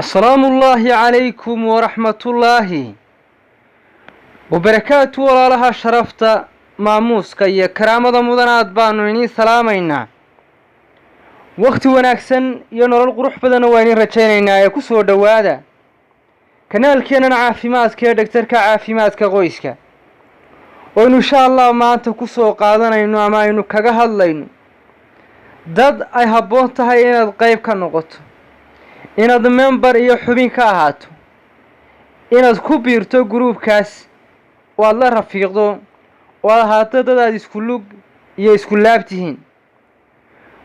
السلام الله عليكم ورحمة الله وبركاته ولا لها شرفت ماموس كي كرامة مدنات بانويني سلامينا وقت وناكسن ينور القروح بدن ويني رجينينا يكسو دوادا كنال كينا عافيمات كي دكترك عافيمات كغويسك وإن شاء الله ما أنت كسو قادنا إنو أما إنو كغهالينو dad ay habboon tahay inaad qayb ka noqoto inaad member iyo xubin ka ahaato inaad ku biirto groupkaas oo aad la rafiiqdo oo aad ahaato dad aad isku lug iyo isku laabtihiin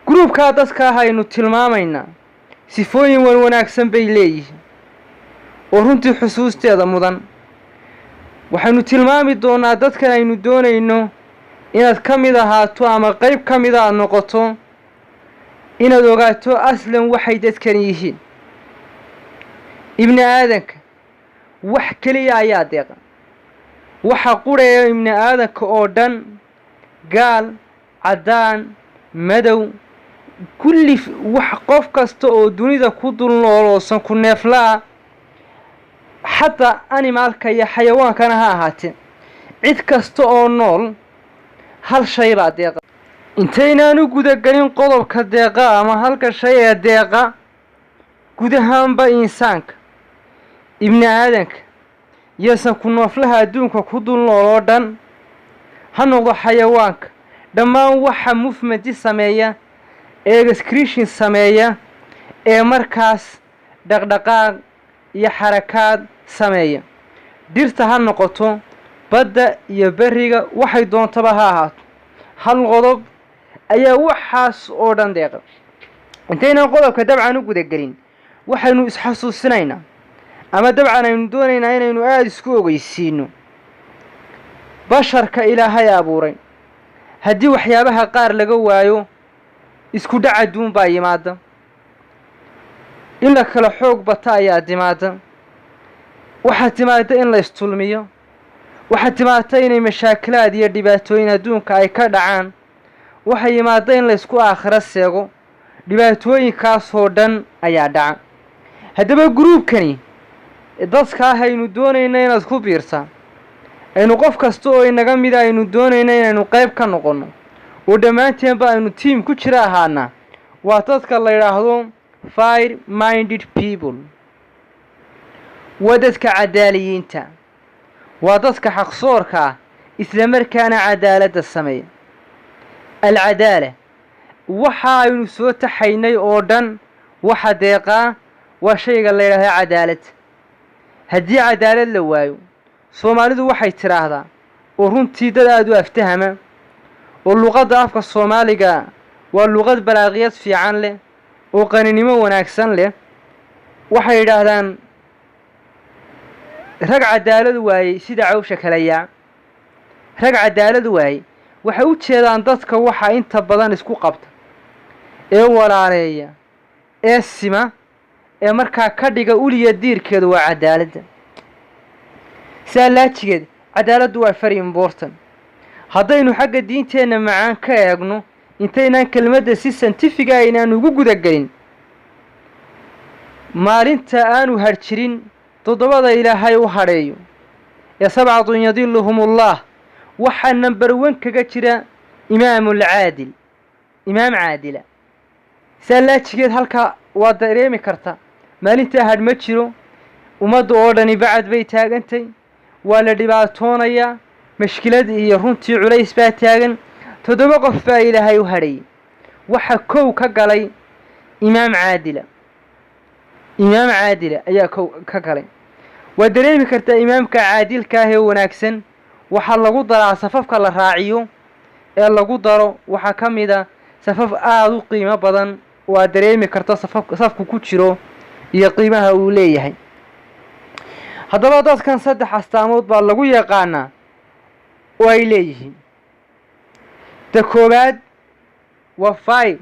groupka dadka ahaynu tilmaamaynaa sifooyin wanaagsan bay leeyihiin oo runtii xusuusteeda mudan waxaynu tilmaami doonaa dadkan aynu doonayno inaad ka mid ahaato ama qayb ka mid aad noqoto inaad ogaato aslan waxay dadkan yihiin ibni aadanka wax keliya ayaa deeqa waxa qureeya ibni aadanka oo dhan gaal caddaan madow kulli wax qof kasta oo dunida ku dul nooloosan ku neeflaa xataa animaalka iyo xayawaankana ha ahaatee cid kasta oo nool hal shay baa deeqa intaynaan u gudagelin qodobka deeqa ama halka shay ee deeqa guud ahaanba insaanka ibni aadanka iyosan ku nooflaha adduunka ku dul nool oo dhan ha noqdo xayawaanka dhammaan waxa movementi sameeya ee excretion sameeya ee markaas dhaqdhaqaaq iyo xarakaad sameeya dhirta ha noqoto badda iyo beriga waxay doontaba ha ahaato hal qodob ayaa waxaas oo dhan deeqa intaynaan qodobka dabcan u gudagelin waxaynu isxasuusinaynaa ama dabcan aynu doonaynaa inaynu aada isku ogeysiino basharka ilaahay abuuray haddii waxyaabaha qaar laga waayo isku dhac adduun baa yimaada in la kala xoog bata ayaa timaada waxaa timaada in la istulmiyo waxaa timaada inay mashaakilaad iyo dhibaatooyin adduunka ay ka dhacaan waxaa yimaada in laysku aakhiro seego dhibaatooyinkaasoo dhan ayaa dhaca haddaba gruubkani dadka ah aynu doonayna inaad ku biirtaa aynu qof kasta oo inaga mida aynu doonayna inaynu qayb ka noqonno oo dhammaanteenba aynu tiim ku jira ahaana waa dadka la yidhaahdo fire minded people waa dadka cadaaliyiinta waa dadka xaqsoorka ah isla markaana cadaaladda sameeya alcadaala waxa aynu soo taxaynay oo dhan waxa deeqaa waa shayga la yidhaahdo cadaalad haddii cadaalad la waayo soomaalidu waxay tidhaahdaa oo runtii dad aada u aftahama oo luqadda afka soomaaliga waa luqad balaaqiyad fiican leh oo qaninimo wanaagsan leh waxay yidhaahdaan rag cadaalad waayey sida cawsha kala yaac rag cadaalad waayey waxay u jeedaan dadka waxa inta badan isku qabta ee walaaleeya ee sima ee markaa ka dhiga uliya diirkeedu waa cadaaladda saalaajigeed cadaaladdu waa very important haddaynu xagga diinteenna macaan ka eegno intaynaan kelmadda si santifiga aynaan ugu gudagelin maalinta aanu harjirin toddobada ilaahay u hadheeyo ee sabcatun yadiluhumullah waxaa number 1 kaga jira imaam caadila saalaajigeed halkaa waa dareemi karta maalintaa hadh ma jiro ummadda oo dhani bacad bay taagantay waa la dhibaatoonayaa mashkilad iyo runtii culays baa taagan 7 qof baa ilaahay u hadhayay waxa kow ka galay imaam caadila ayaa kow ka galay waa dareemi kartaa imaamka caadilka ah ee wanaagsan waxaa lagu daraa safafka la raaciyo ee lagu daro waxaa ka mid a safaf aada u qiimo badan oo aad dareemi karto safku ku jiro iyo qiimaha uu leeyahay haddaba dadkan 3 astaamood baa lagu yaqaanaa oo ay leeyihiin ta koowaad waa fire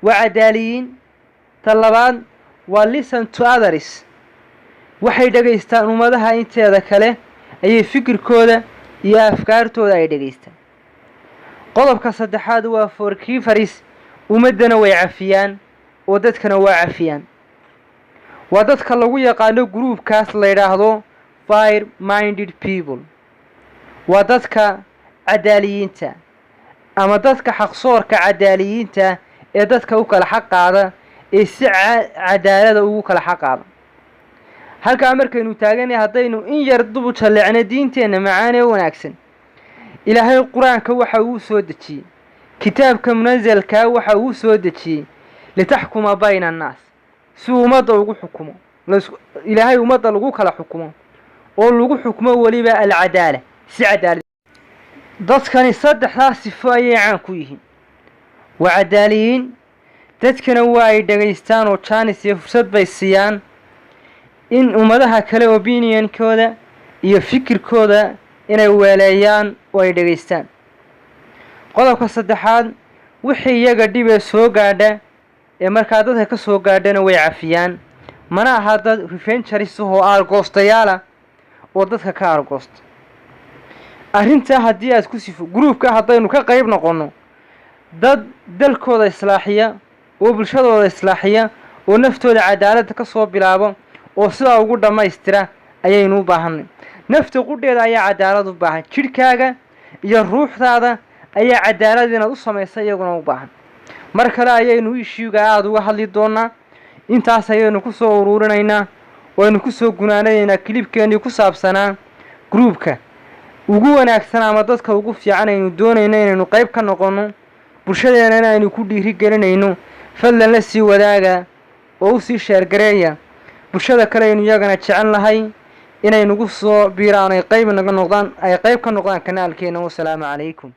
waa cadaaliyiin ta labaad waa listen to others waxay dhegaystaan ummadaha inteeda kale ayay fikirkooda iyo afkaartooda ay dhegaystaan qodobka saddexaad waa forgiveness ummadana way cafiyaan oo dadkana waa cafiyaan waa dadka lagu yaqaano groupkaas la yidhaahdo fire minded people. waa dadka cadaaliyiinta ama dadka xaqsoorka cadaaliyiinta ee dadka u kala xaq qaada ee si cadaalada ugu kala xaq qaada. halkaa markaynu taaganay haddaynu in yar dubu jalleecno diinteenna macaan ee wanaagsan, ilaahay qur-aanka waxa uu soo dejiyey, kitaabka munazalkaa waxa uu soo dejiyey litaxkuma bayna annaas, si ummadda ugu xukumo, ilaahay ummadda lagu kala xukumo oo lagu xukumo weliba alcadaala, si cadaalad. dadkani saddexdaas sifo ayay caan ku yihiin. waa cadaaliyiin, dadkana waa ay dhegaystaan oo jaanis iyo fursad bay siiyaan in ummadaha kale opinionkooda iyo fikirkooda inay weeleeyaan oo ay dhegaystaan. qodobka saddexaad, wixii iyaga dhibee soo gaadha ee markaa dadka ka soo gaadhana way cafiyaan, mana aha dad revengeris oo aargoostayaala oo dadka ka aargoosta. arrintaa haddii aad ku sifo gruupka haddaynu ka qayb noqonno, dad dalkooda islaaxiya oo bulshadooda islaaxiya oo naftooda cadaaladda ka soo bilaabo oo sidaa ugu dhammaystira ayaynu u baahanay. nafta qudheeda ayaa cadaalad u baahan, jidhkaaga iyo ruuxdaada ayaa cadaalad inaad u samaysa iyaguna u baahan. mar kale ayaynu ishiiga aada uga hadli doonaa. intaas ayaynu ku soo ururinaynaa, waynu ku soo gunaananaynaa kilibkeennii ku saabsanaa gruupka ugu wanaagsan ama dadka ugu fiican aynu doonayno inaynu qayb ka noqonno, bulshadeennana aynu ku dhiirigelinayno. fadlan la sii wadaaga oo u sii sheergareeya bulshada kale aynu iyagana jecel lahay inay nagu soo biiraan ay qayb ka noqdaan kanaalkeena. wasalaamu calaykum.